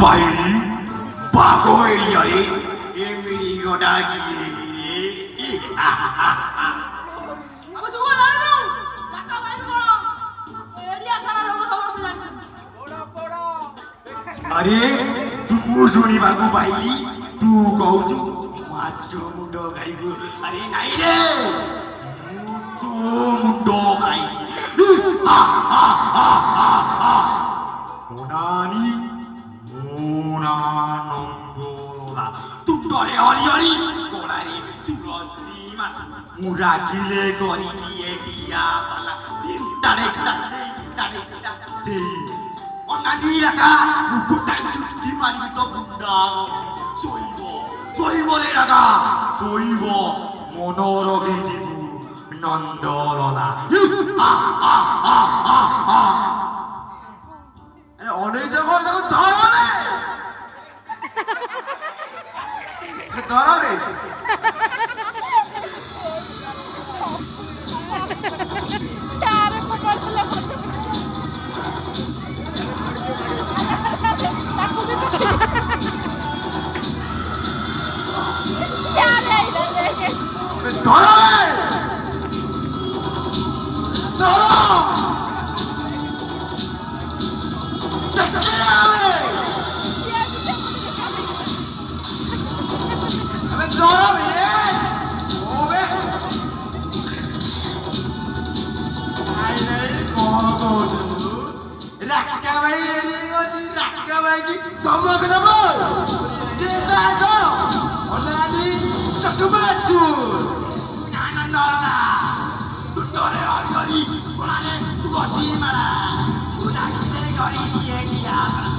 পাইলি বাগরিয়ারে এমনি গোটা গিয়ে আমি তো বললাম টাকা বাইর করো এরিয়া সারা লোক সমস্ত জানছেন আরে তু শুনিবাকু পাইলি তু কହୁଛୁ মাছ মুন্ড খাইবু আরে নাই রে তু মুন্ড খাই মোনানি মোনানন্দরা তুন্ডরে হরি হরি গোলারে তুলসীমা মুরা গিলে করি দিয়ে দিয়া পালা দিন তারে তারে অনানিরাকা গোটাই চুক্তি মারি তো বুন্ডা শৈব শৈবরে রাগা শৈব মনোরগে দিব নন্দললা অনেক যখন যখন ধরবে ধরবে চারে পকড়লে তাকু দিতে চারে আইলা দেখে ধরবে ধরো Gosima, una que te